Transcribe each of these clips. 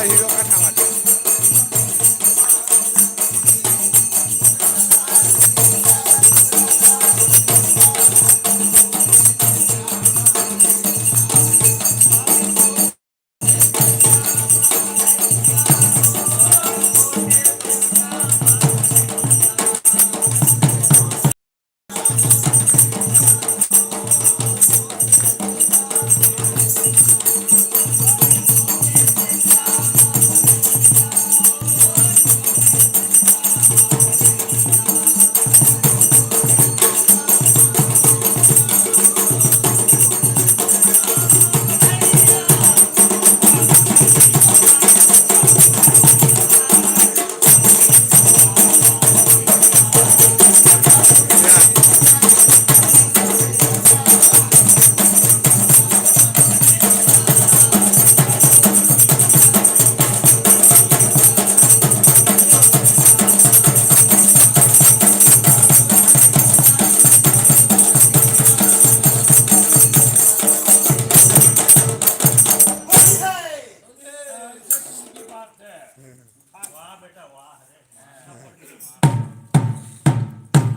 hero का टमाटर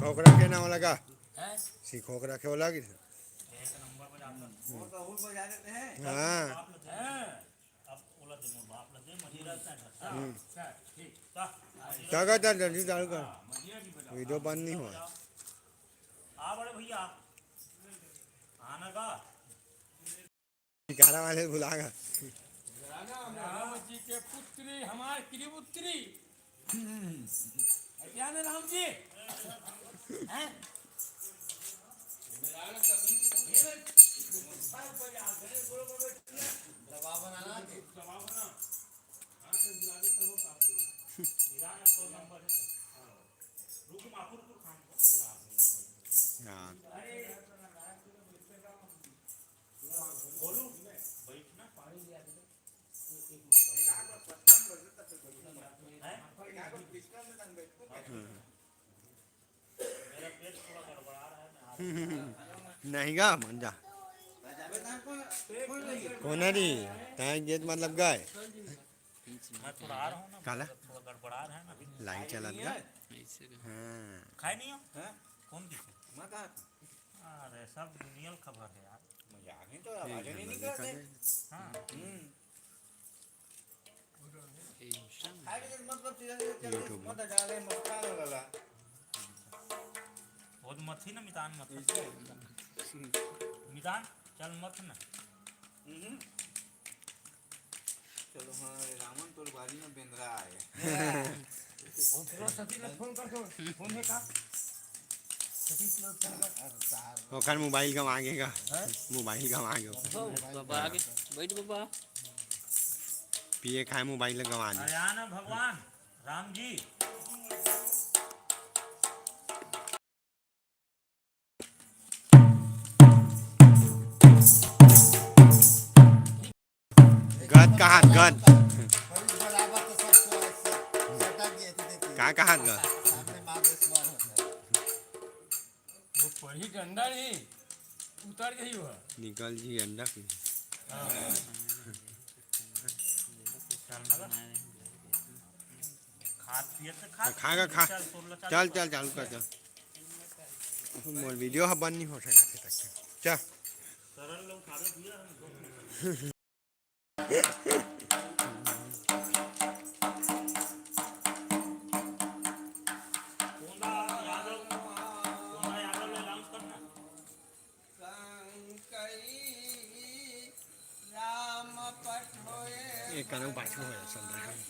खोखरा के नाम लगा सी खोखरा के लगी हाँ चालू कर वीडियो बंद नहीं हुआ ग्यारह वाले बुलागा राम जी के पुत्री हमारे त्रिपुत्री क्या ना राम जी हैं नहीं गा मन जा कौन है री गेट मतलब गए मैं थोड़ा आ रहा हूँ ना काला थोड़ा गड़बड़ा रहा है ना लाइन चला गया हाँ खाए नहीं हो कौन दी मैं कहा अरे सब दुनिया खबर है यार मजाक नहीं तो आवाज नहीं निकलते हाँ मतलब मत डाले मत लगा बहुत मत ही ना मितान मत मितान चल मत ना चलो हाँ रामन तो बारी में बेंद्रा आए फोन कर फोन है का ओखर मोबाइल का मांगेगा मोबाइल का मांगे बाबा आगे बैठ बाबा पिए खाए मोबाइल गवा दे अरे आना भगवान राम जी गद का हाथ गद का हाथ गद वो पढ़ी डंडा नहीं उतर गई वो निकल जी अंडा की खागा खा चल चल चालू कर चल मोर वीडियो हा बंद नहीं हो सका थे तक चल सरल लोग खावे दिया एक कनक बाछू है संदर्भ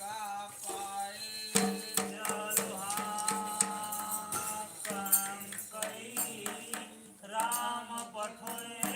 राम पठोए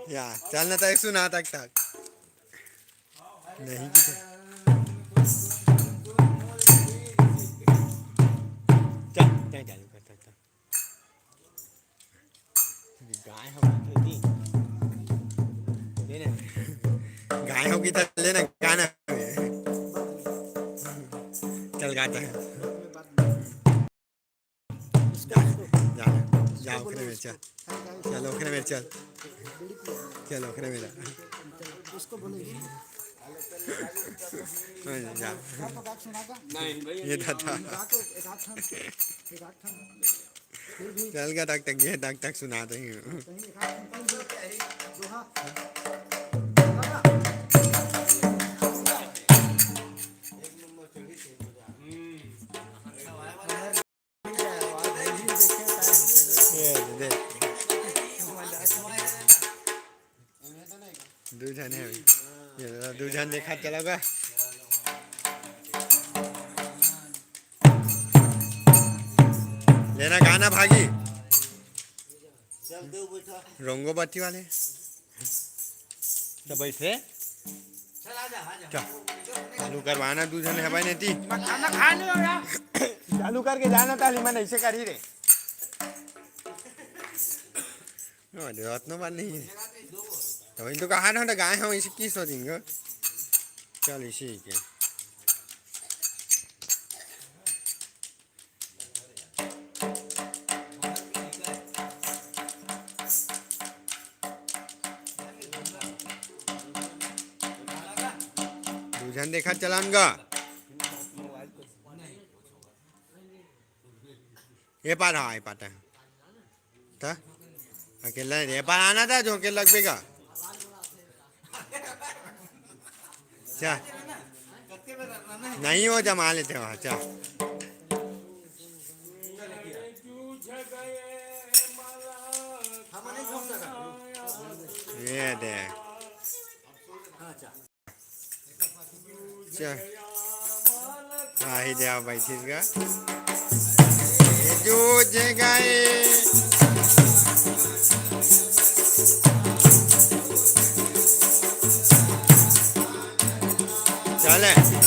या चल ना तक सुना तक तक नहीं की चल क्या चालू कर सकता गाय हो गई लेना गाय होगी तो लेना गाना चल गाता है जाना जाओ ओखरे में चल चल ओखरे में चल चल ओखरे में जा जा ये था चल का तक तक ये तक तक सुना दे दूजन है ये दूजन देखा चलोगा लेना गाना भागी रोंगो बत्ती वाले तो बैठे चालू करवाना दूजन है भाई नेती चालू करके जाना ताली मैंने ऐसे कर ही रे रत्नो बात नहीं है तो इन तो कहा ना गाय हम इसे किस हो देंगे चल इसी के दूजन देखा चलाऊंगा ये पार हाँ ये पाता है था अकेला ये पार आना था जो अकेला लगेगा चा नहीं वो जमा लेते वहाँ चा ये दे चा हाँ ही जाओ बैठीगा जूझ गए चले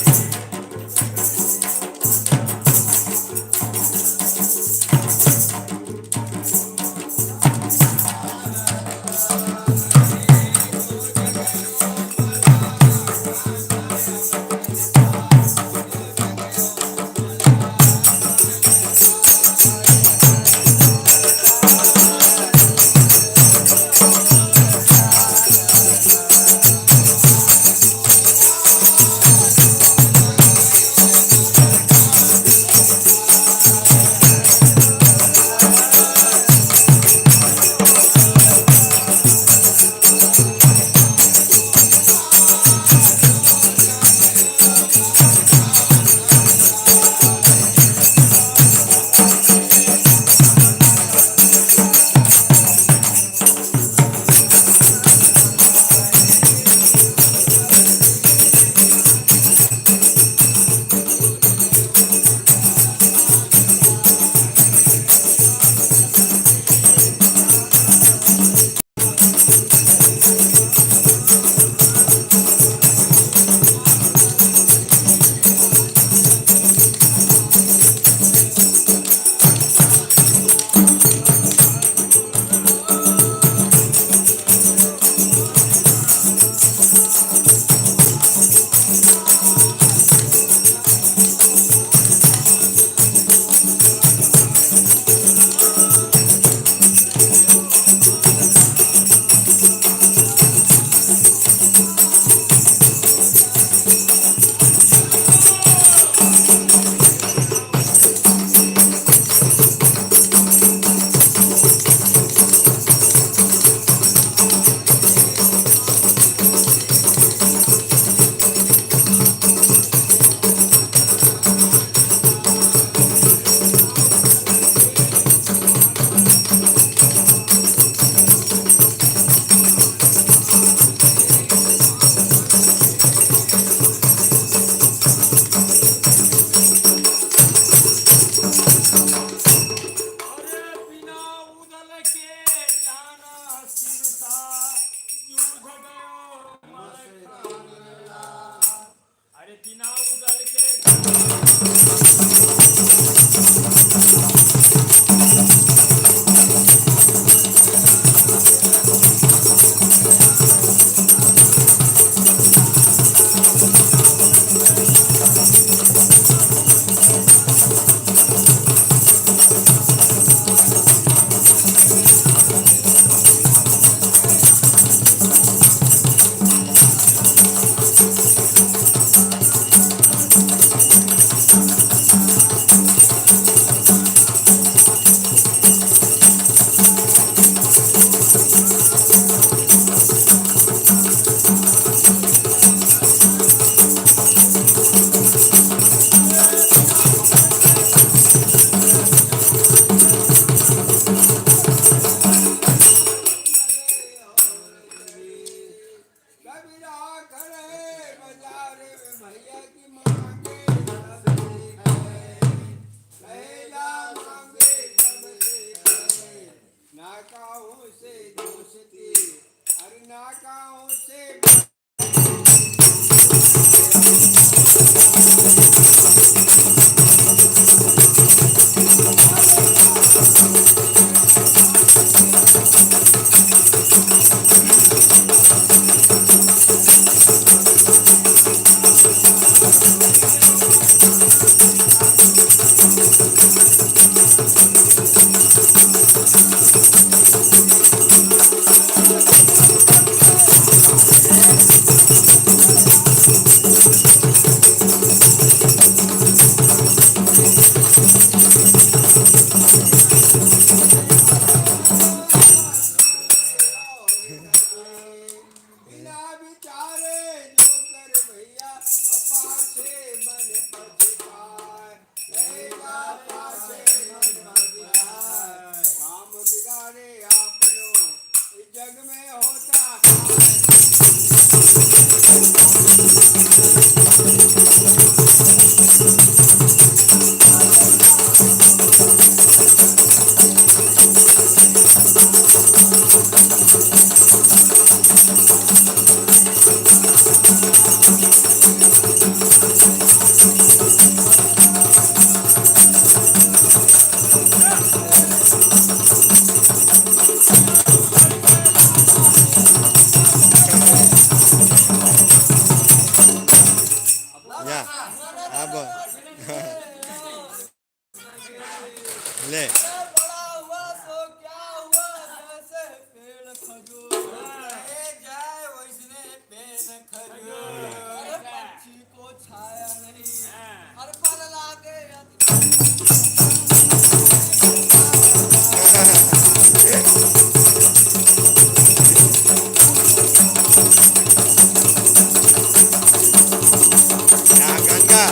नाकाओं से बिना विचारे जो कर भैया अपार से मन पछताए लेगा पार से मन पछताए काम बिगाड़े आपनो इस जग में होता या अब ले बड़ा हुआ तो क्या हुआ जैसे पेड़ खजूर रह जाए वैसने पेड़ खजूर अरे पंछी को छाया नहीं हर पल लागे या गंगा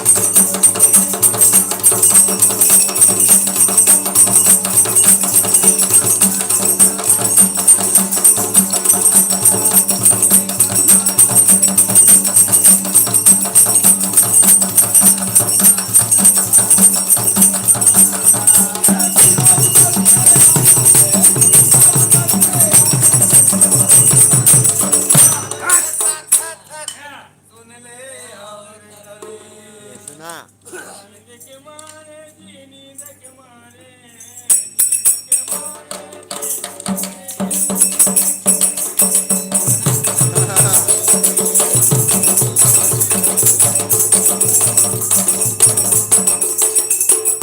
सुन ले और चले सुना नींद के मारे जी नींद के मारे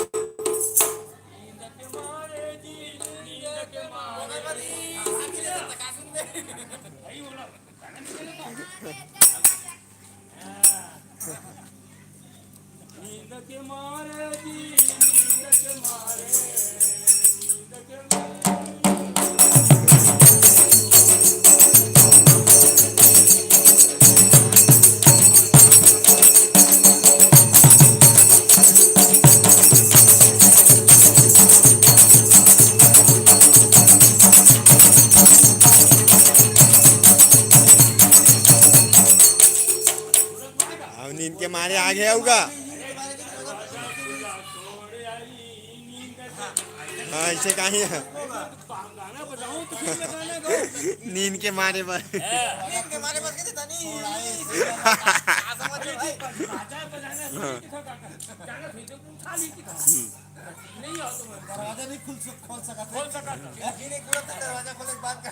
नींद के मारे जी नींद के मारे नींद के मारे जी नींद के मारे नींद के मारे अब नींद के मारे आगे आऊगा हाँ ऐसे कहीं है गाना बजाऊं तो फिर मैं गाना गाऊं नींद के मारे पर नींद के मारे बस के तनी समझ लो भाई बाजा बजाना सीखी थी काका गाना फिर तो उठा ली थी नहीं आओ तुम दरवाजा नहीं खोल सका खोल सका नहीं खोला तो दरवाजा खोले के बाद का